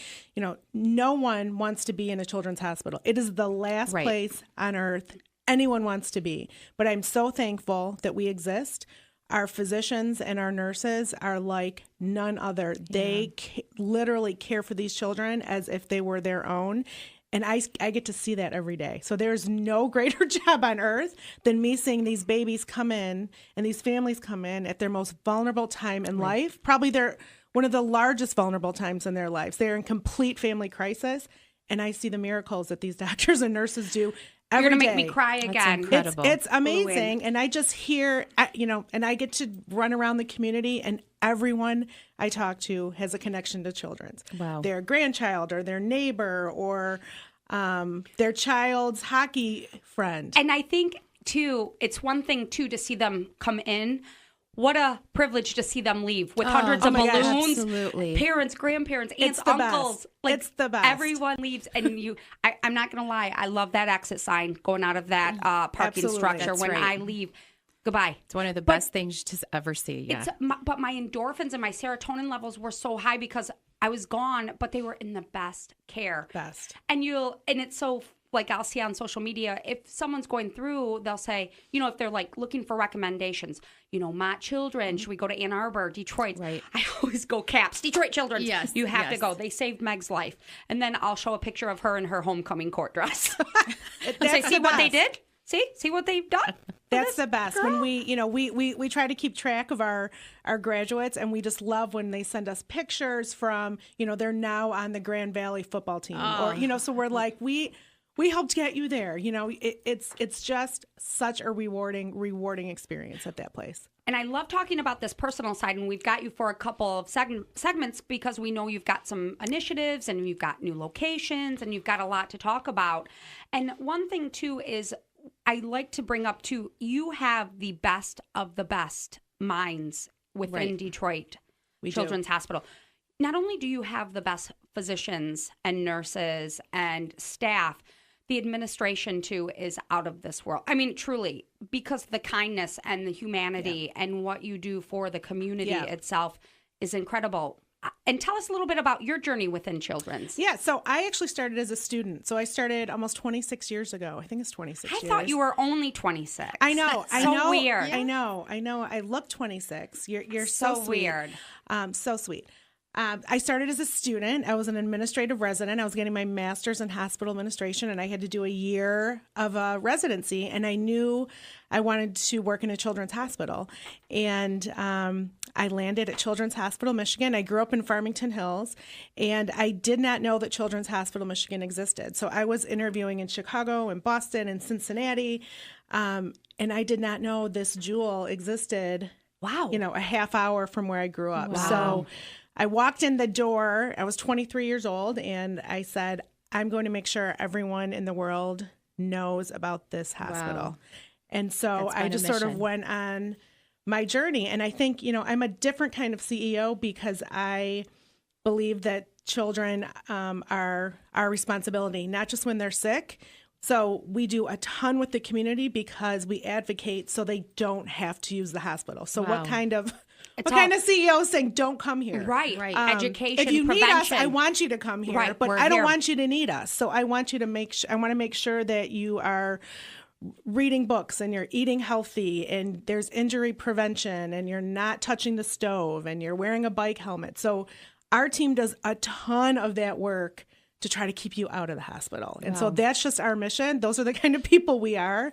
no one wants to be in a children's hospital. It is the last place on earth anyone wants to be. But I'm so thankful that we exist. Our physicians and our nurses are like none other. They literally care for these children as if they were their own. And I get to see that every day. So there's no greater job on earth than me seeing these babies come in and these families come in at their most vulnerable time in life. Probably they're one of the largest vulnerable times in their lives. They're in complete family crisis. And I see the miracles that these doctors and nurses do every You're going to day. make me cry again. That's incredible. It's amazing. And I just hear, and I get to run around the community, and everyone I talk to has a connection to Children's. Wow. Their grandchild or their neighbor or their child's hockey friend. And I think, too, it's one thing, too, to see them come in. What a privilege to see them leave with hundreds of balloons. Gosh, absolutely. Parents, grandparents, aunts, It's the uncles. best. Like, it's the best. Everyone leaves. And I'm not going to lie. I love that exit sign going out of that parking Absolutely. structure. That's When right. I leave, goodbye. It's one of the best things to ever see. Yeah. But my endorphins and my serotonin levels were so high because I was gone, but they were in the best care. Best. And it's so like I'll see on social media, if someone's going through, they'll say, if they're like looking for recommendations, Mott Children, should we go to Ann Arbor, Detroit? Right. I always go Caps, Detroit Children's. Yes. You have to go. They saved Meg's life. And then I'll show a picture of her in her homecoming court dress. And say, see what they did? See what they've done? That's the best. Girl. When we try to keep track of our graduates, and we just love when they send us pictures from, they're now on the Grand Valley football team. Or, so we're like, we helped get you there. It's just such a rewarding experience at that place. And I love talking about this personal side, and we've got you for a couple of segments because we know you've got some initiatives and you've got new locations and you've got a lot to talk about. And one thing, too, is I like to bring up, too, you have the best of the best minds within Detroit Children's Hospital. Not only do you have the best physicians and nurses and staff, the administration, too, is out of this world. I mean, truly, because the kindness and the humanity and what you do for the community itself is incredible. And tell us a little bit about your journey within Children's. Yeah, so I actually started as a student. So I started almost 26 years ago. I think it's 26 years. I thought you were only 26. I know. That's so weird. I know. I look 26. You're so sweet. Weird. So sweet. I started as a student. I was an administrative resident. I was getting my master's in hospital administration, and I had to do a year of a residency, and I knew I wanted to work in a children's hospital. And I landed at Children's Hospital Michigan. I grew up in Farmington Hills, and I did not know that Children's Hospital Michigan existed. So I was interviewing in Chicago and Boston and Cincinnati, and I did not know this jewel existed. Wow. A half hour from where I grew up. Wow. So I walked in the door. I was 23 years old, and I said, I'm going to make sure everyone in the world knows about this hospital. Wow. And so I just sort of went on my journey. And I think, I'm a different kind of CEO because I believe that children are our responsibility, not just when they're sick. So we do a ton with the community because we advocate so they don't have to use the hospital. So what kind of CEO is saying, don't come here? Right. Education, if you prevention. need us, I want you to come here, right. but I don't want you to need us. So I want you to I want to make sure that you are reading books and you're eating healthy and there's injury prevention and you're not touching the stove and you're wearing a bike helmet. So our team does a ton of that work to try to keep you out of the hospital. And so that's just our mission. Those are the kind of people we are.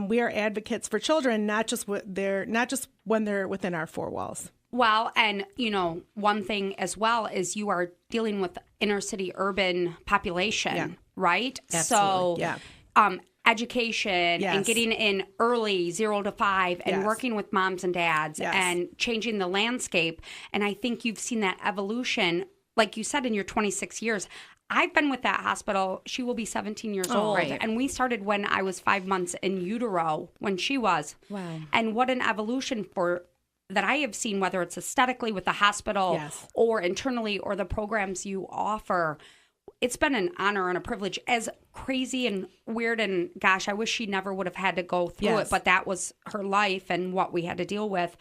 We are advocates for children, not just when they're within our four walls. Well, and, one thing as well is you are dealing with inner city urban population, right? Absolutely. So education and getting in early 0 to 5 and working with moms and dads and changing the landscape. And I think you've seen that evolution, like you said, in your 26 years. I've been with that hospital. She will be 17 years old. Right. And we started when I was 5 months in utero when she was. Wow. And what an evolution that I have seen, whether it's aesthetically with the hospital or internally or the programs you offer. It's been an honor and a privilege, as crazy and weird. And gosh, I wish she never would have had to go through it. But that was her life and what we had to deal with.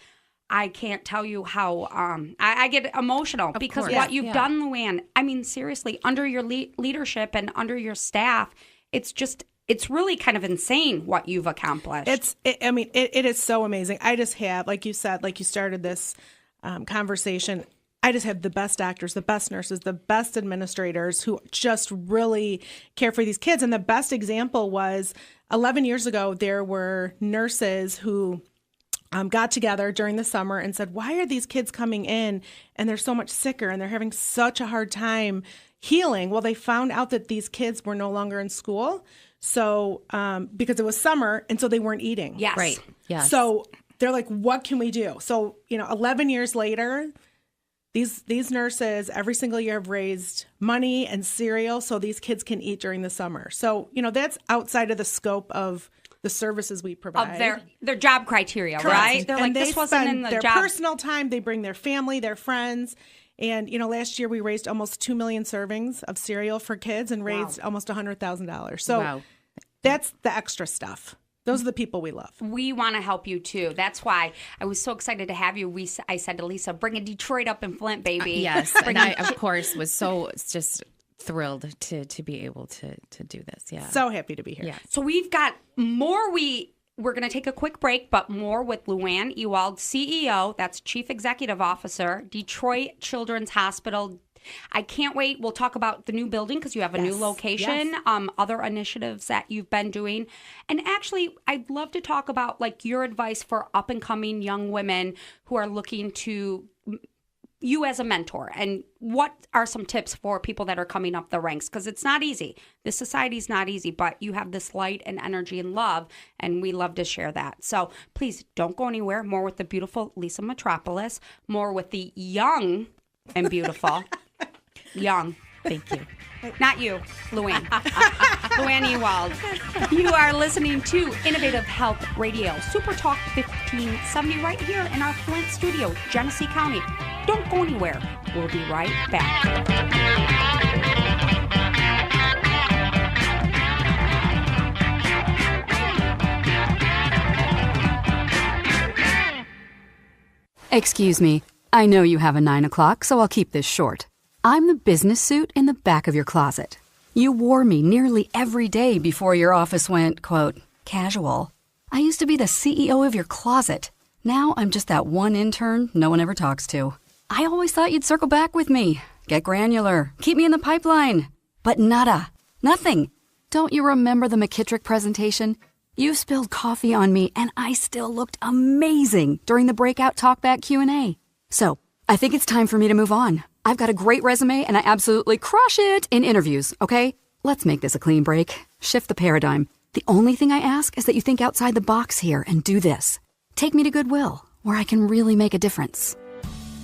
I can't tell you how I get emotional because what you've done, Luann, I mean, seriously, under your leadership and under your staff, it's really kind of insane what you've accomplished. It is so amazing. I just have, like you said, like you started this conversation, I just have the best doctors, the best nurses, the best administrators who just really care for these kids. And the best example was 11 years ago, there were nurses who got together during the summer and said, why are these kids coming in and they're so much sicker and they're having such a hard time healing? Well, they found out that these kids were no longer in school. So because it was summer and so they weren't eating. Yes. Right. Yes. So they're like, what can we do? So, 11 years later, these nurses every single year have raised money and cereal so these kids can eat during the summer. So, that's outside of the scope of the services we provide. Of their job criteria, correct. Right? They're like, this wasn't in the their job. Personal time. They bring their family, their friends. And, last year we raised almost 2 million servings of cereal for kids and raised almost $100,000. So that's the extra stuff. Those are the people we love. We want to help you, too. That's why I was so excited to have you. I said to Lisa, bring a Detroit up in Flint, baby. Yes. And I, of course, was so just thrilled to be able to do this. Yeah. So happy to be here. Yeah. So we've got more. We're going to take a quick break, but more with Luann Ewald, CEO, that's Chief Executive Officer, Detroit Children's Hospital. I can't wait. We'll talk about the new building because you have a new location, other initiatives that you've been doing. And actually, I'd love to talk about like your advice for up and coming young women who are looking to you as a mentor, and what are some tips for people that are coming up the ranks? Because it's not easy. This society's not easy, but you have this light and energy and love, and we love to share that. So please don't go anywhere. More with the beautiful Lisa Metropolis, more with the young and beautiful. Young. Thank you. Not you, Luann. Luann Ewald. You are listening to Innovative Health Radio, SuperTalk 1570, right here in our Flint studio, Genesee County. Don't go anywhere. We'll be right back. Excuse me. I know you have a 9 o'clock, so I'll keep this short. I'm the business suit in the back of your closet. You wore me nearly every day before your office went, quote, casual. I used to be the CEO of your closet. Now I'm just that one intern no one ever talks to. I always thought you'd circle back with me, get granular, keep me in the pipeline. But nada. Nothing. Don't you remember the McKittrick presentation? You spilled coffee on me and I still looked amazing during the breakout talkback Q&A. So, I think it's time for me to move on. I've got a great resume and I absolutely crush it in interviews, okay? Let's make this a clean break. Shift the paradigm. The only thing I ask is that you think outside the box here and do this. Take me to Goodwill, where I can really make a difference.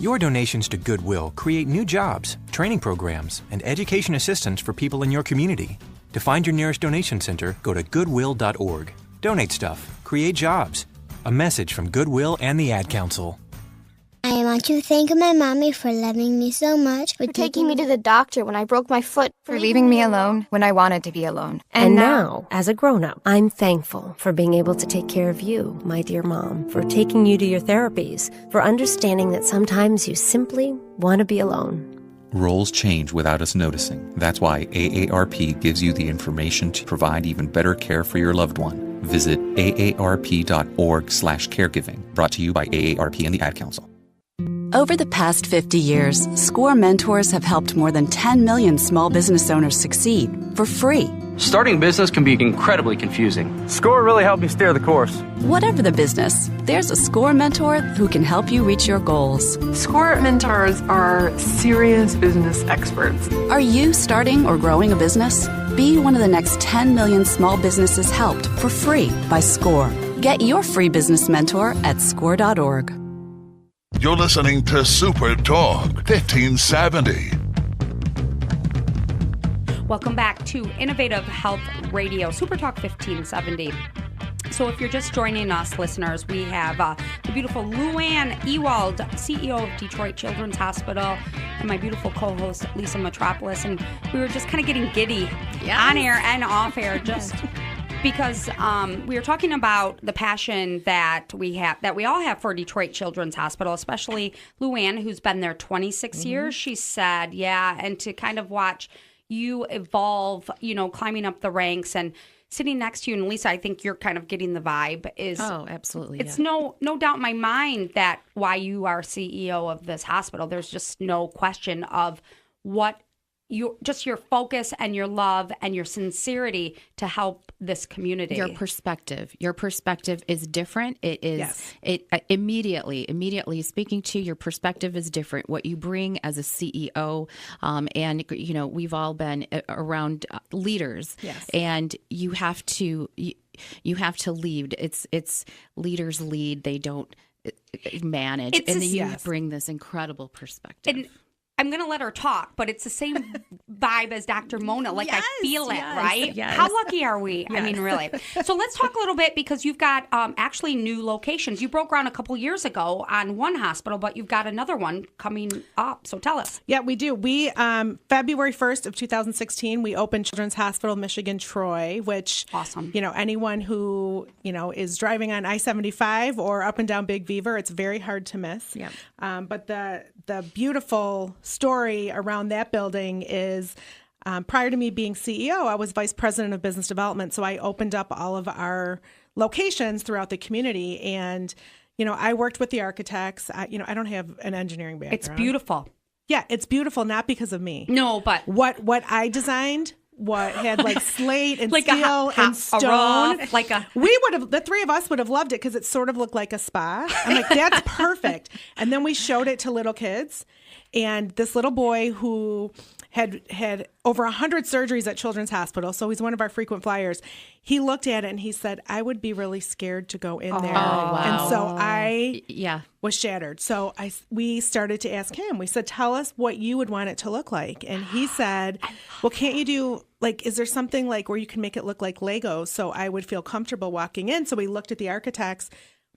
Your donations to Goodwill create new jobs, training programs, and education assistance for people in your community. To find your nearest donation center, go to goodwill.org. Donate stuff. Create jobs. A message from Goodwill and the Ad Council. I want to thank my mommy for loving me so much, for taking me to the doctor when I broke my foot, for leaving me alone when I wanted to be alone. And now, as a grown-up, I'm thankful for being able to take care of you, my dear mom, for taking you to your therapies, for understanding that sometimes you simply want to be alone. Roles change without us noticing. That's why AARP gives you the information to provide even better care for your loved one. Visit aarp.org/caregiving. Brought to you by AARP and the Ad Council. Over the past 50 years, SCORE mentors have helped more than 10 million small business owners succeed for free. Starting business can be incredibly confusing. SCORE really helped me steer the course. Whatever the business, there's a SCORE mentor who can help you reach your goals. SCORE mentors are serious business experts. Are you starting or growing a business? Be one of the next 10 million small businesses helped for free by SCORE. Get your free business mentor at score.org. You're listening to Super Talk 1570. Welcome back to Innovative Health Radio, Super Talk 1570. So if you're just joining us, listeners, we have the beautiful Luann Ewald, CEO of Detroit Children's Hospital, and my beautiful co-host, Lisa Metropolis. And we were just kind of getting giddy on air and off air, just because we were talking about the passion that we all have for Detroit Children's Hospital, especially Luann, who's been there 26 years. She said, and to kind of watch you evolve, climbing up the ranks and sitting next to you. And Lisa, I think you're kind of getting the vibe. Oh, absolutely. It's no doubt in my mind that why you are CEO of this hospital. There's just no question of what your focus and your love and your sincerity to help this community. Your perspective is different. It is immediately speaking to your perspective is different. What you bring as a CEO, and we've all been around leaders, and you have to lead. It's leaders lead. They don't manage, you bring this incredible perspective. And I'm going to let her talk, but it's the same vibe as Dr. Mona. I feel it, right? Yes. How lucky are we? Yes. I mean, really. So let's talk a little bit because you've got actually new locations. You broke ground a couple years ago on one hospital, but you've got another one coming up. So tell us. Yeah, we do. We, February 1st of 2016, we opened Children's Hospital Michigan Troy, which, awesome. Anyone who, is driving on I-75 or up and down Big Beaver, it's very hard to miss. Yeah. But the beautiful story around that building is Prior to me being CEO, I was vice president of business development. So I opened up all of our locations throughout the community. And, I worked with the architects. I don't have an engineering background. It's beautiful. Yeah, it's beautiful, not because of me. No, but what I designed, what had like slate and like steel and stone. We would have, the three of us would have loved it because it sort of looked like a spa. I'm like, that's perfect. And then we showed it to little kids, and this little boy who had over 100 surgeries at Children's Hospital, so he's one of our frequent flyers. He looked at it and he said, I would be really scared to go in there. Wow. And so I was shattered. So we started to ask him. We said, tell us what you would want it to look like. And he said, well, can't you do, like, is there something like where you can make it look like Legos so I would feel comfortable walking in? So we looked at the architects.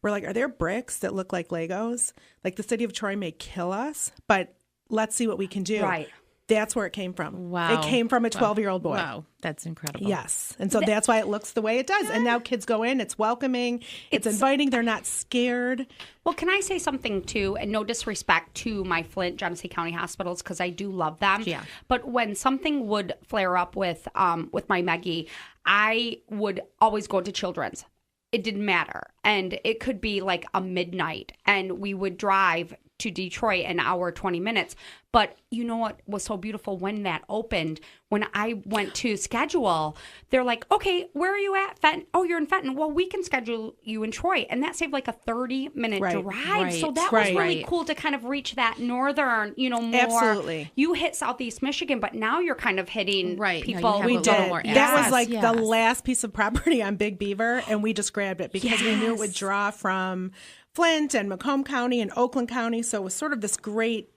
We're like, are there bricks that look like Legos? Like, the city of Troy may kill us, but let's see what we can do. Right. That's where it came from. Wow. It came from a 12-year-old boy. Wow. That's incredible. Yes. And so that's why it looks the way it does. And now kids go in, it's welcoming, it's inviting, they're not scared. Well, can I say something too? And no disrespect to my Flint, Genesee County hospitals, because I do love them. Yeah. But when something would flare up with my Maggie, I would always go to Children's. It didn't matter. And it could be like a midnight, and we would drive to Detroit an hour, 20 minutes. But you know what was so beautiful when that opened? When I went to schedule, they're like, okay, where are you at, Fenton? Oh, you're in Fenton. Well, we can schedule you in Troy. And that saved like a 30-minute drive. Right. So that was really cool to kind of reach that northern, more. Absolutely. You hit Southeast Michigan, but now you're kind of hitting people. We did. That was like the last piece of property on Big Beaver, and we just grabbed it because we knew it would draw from Flint and Macomb County and Oakland County. So it was sort of this great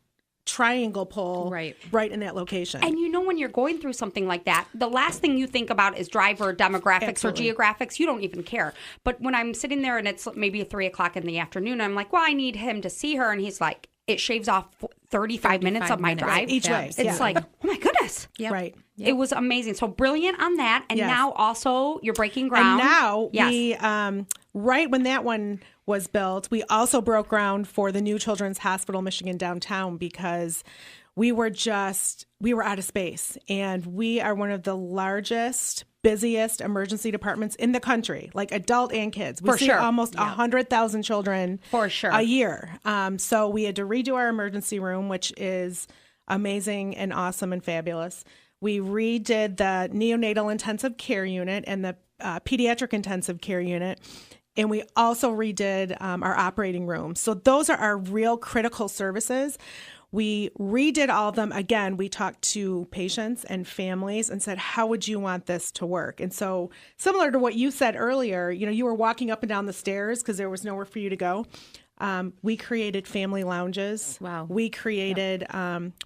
triangle pull right in that location. And when you're going through something like that, the last thing you think about is driver demographics or geographics. You don't even care. But when I'm sitting there and it's maybe 3:00 in the afternoon, I'm like, well, I need him to see her. And he's like, it shaves off 35 minutes of my drive. Each way. It's like, oh my goodness. Yep. Right. Yep. It was amazing. So brilliant on that. And now also you're breaking ground. And now we, right when that one was built, we also broke ground for the new Children's Hospital Michigan downtown because we were out of space. And we are one of the largest, busiest emergency departments in the country, like adult and kids. We see almost 100,000 children a year. So we had to redo our emergency room, which is amazing and awesome and fabulous. We redid the neonatal intensive care unit and the pediatric intensive care unit. And we also redid our operating room. So those are our real critical services. We redid all of them. Again, we talked to patients and families and said, how would you want this to work? And so similar to what you said earlier, you were walking up and down the stairs because there was nowhere for you to go. We created family lounges. Wow. We created,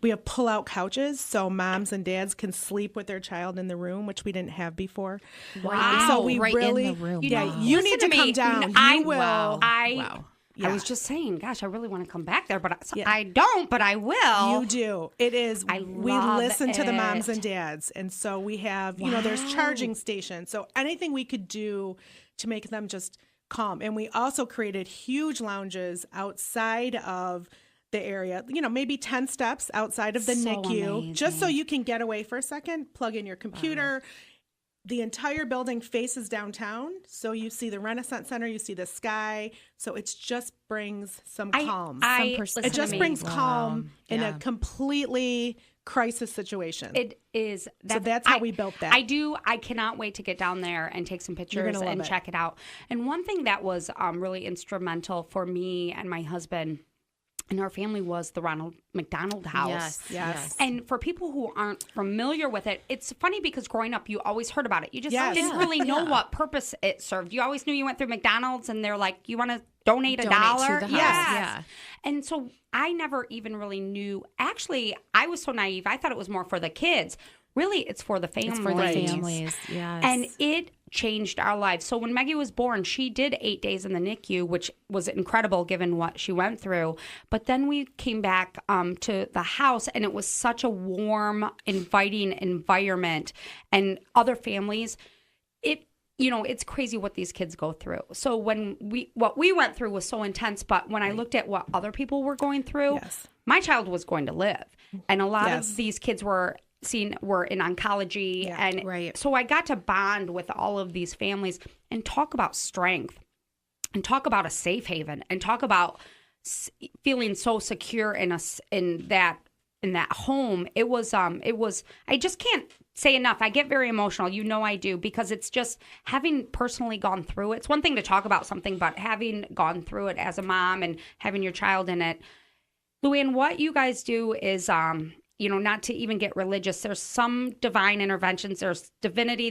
we have pull-out couches so moms and dads can sleep with their child in the room, which we didn't have before. Wow. So we really, in the room. You need to come down. You will. Wow. I was just saying, gosh, I really want to come back there, but I don't, but I will. You do. It is. We listen to the moms and dads. And so we have, there's charging stations. So anything we could do to make them just calm. And we also created huge lounges outside of the area, maybe 10 steps outside of the NICU, amazing. Just so you can get away for a second, plug in your computer. Wow. The entire building faces downtown. So you see the Renaissance Center, you see the sky. So it just brings some calm. It just brings calm in a completely crisis situation. It is. So that's how we built that. I cannot wait to get down there and take some pictures and check it out. And one thing that was really instrumental for me and my husband and our family was the Ronald McDonald House. Yes. And for people who aren't familiar with it, it's funny because growing up, you always heard about it. You just didn't really know what purpose it served. You always knew you went through McDonald's and they're like, you want to donate $1? To the house. Yeah. And so I never even really knew. Actually, I was so naive. I thought it was more for the kids. Really, it's for the families. It's for the families, yes. And it changed our lives. So when Maggie was born, she did 8 days in the NICU, which was incredible given what she went through. But then we came back to the house, and it was such a warm, inviting environment. And other families, it's crazy what these kids go through. So what we went through was so intense, but when I looked at what other people were going through, my child was going to live. And a lot of these kids were were in oncology. And so I got to bond with all of these families and talk about strength and talk about a safe haven and talk about feeling so secure in that home. It was I just can't say enough. I get very emotional. You know I do, because it's just having personally gone through it. It's one thing to talk about something, but having gone through it as a mom and having your child in it. Luann, what you guys do is, not to even get religious. There's some divine interventions. There's divinity.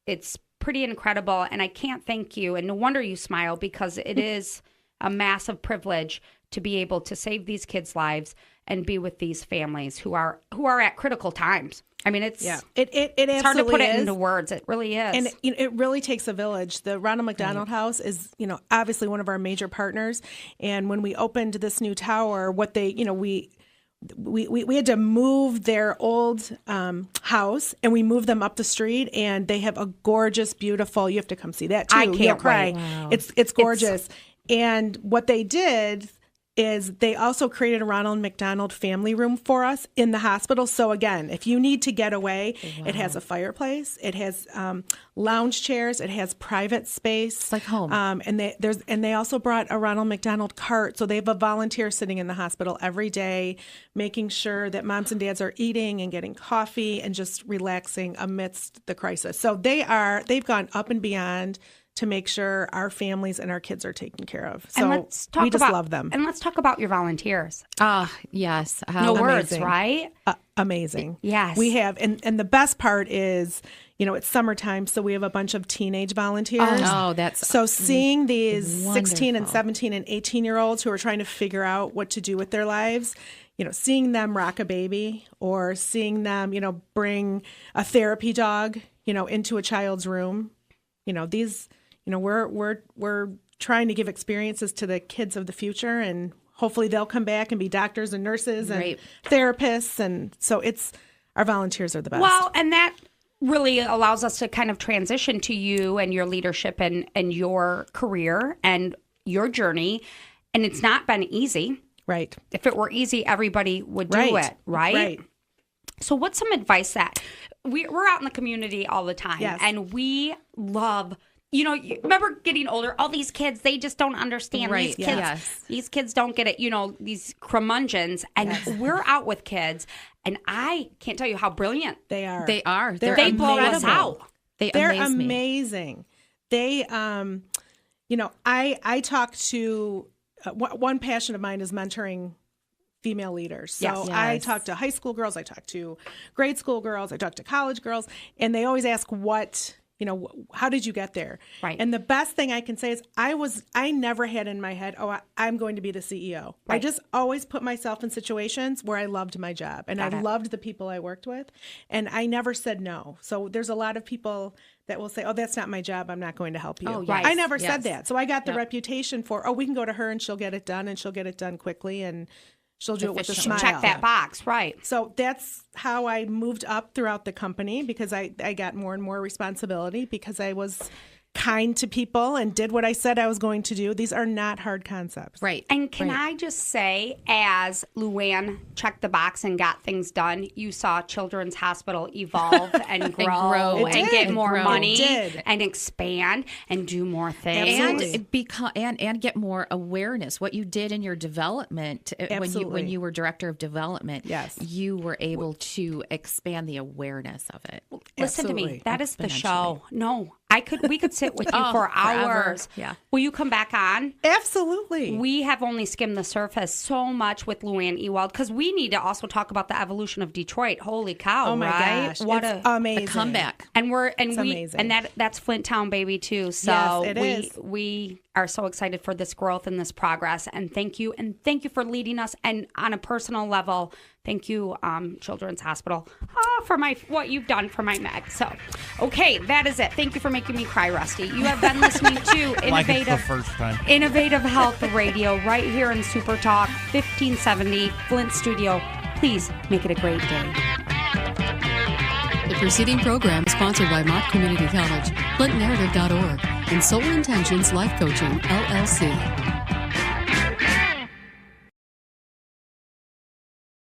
It's pretty incredible. And I can't thank you. And no wonder you smile, because it is a massive privilege to be able to save these kids' lives and be with these families who are at critical times. I mean, it's hard to put it into words. It really is. And it really takes a village. The Ronald McDonald House is, obviously one of our major partners. And when we opened this new tower, what they, we had to move their old house, and we moved them up the street, and they have a gorgeous, beautiful, you have to come see that too. I can't cry. Wow. It's gorgeous. And what they did is they also created a Ronald McDonald family room for us in the hospital. So again, if you need to get away, it has a fireplace, it has lounge chairs, it has private space. It's like home. And they also brought a Ronald McDonald cart. So they have a volunteer sitting in the hospital every day, making sure that moms and dads are eating and getting coffee and just relaxing amidst the crisis. So they've gone up and beyond to make sure our families and our kids are taken care of. So we just love them. And let's talk about your volunteers. Yes. No words, right? Amazing. Yes. We have, and the best part is, it's summertime, so we have a bunch of teenage volunteers. Oh, that's so seeing these wonderful. 16 and 17 and 18-year-olds who are trying to figure out what to do with their lives, seeing them rock a baby, or seeing them, bring a therapy dog, into a child's room. We're trying to give experiences to the kids of the future, and hopefully they'll come back and be doctors and nurses and therapists. And so our volunteers are the best. Well, and that really allows us to kind of transition to you and your leadership and your career and your journey. And it's not been easy. Right. If it were easy, everybody would do it. Right. So what's some advice that we're out in the community all the time, and we love, you remember getting older, all these kids, they just don't understand. Right. These kids don't get it, these curmudgeons, and we're out with kids, and I can't tell you how brilliant they are. They are. They blow us out. They're amazing. They, I talk to, one passion of mine is mentoring female leaders. So I talk to high school girls, I talk to grade school girls, I talk to college girls, and they always ask how did you get there? Right. And the best thing I can say is I never had in my head, I'm going to be the CEO. Right. I just always put myself in situations where I loved my job, and I loved the people I worked with, and I never said no. So there's a lot of people that will say, that's not my job, I'm not going to help you. Oh, yes. I never said that. So I got the reputation for, we can go to her and she'll get it done, and she'll get it done quickly, and she'll do it with a smile. Check that box, right. So that's how I moved up throughout the company, because I got more and more responsibility, because I was kind to people and did what I said I was going to do. These are not hard concepts. Right. And can I just say, as Luann checked the box and got things done, you saw Children's Hospital evolve and grow and get more money and expand and do more things. And get more awareness. What you did in your development when you were director of development, you were able to expand the awareness of it. Listen to me. That is the show. No. We could sit with you for hours. Yeah. Will you come back on? Absolutely. We have only skimmed the surface so much with Luann Ewald, because we need to also talk about the evolution of Detroit. Holy cow! Oh my gosh! What it's amazing a comeback! Amazing. That's Flinttown, baby, too. So yes, it is. We are so excited for this growth and this progress. And thank you for leading us. And on a personal level, thank you, Children's Hospital, for what you've done for my Meg. So, okay, that is it. Thank you for making me cry, Rusty. You have been listening to Innovative Health Radio right here in SuperTalk 1570 Flint Studio. Please make it a great day. The preceding program is sponsored by Mott Community College, FlintNarrative.org, and Solar Intentions Life Coaching, LLC.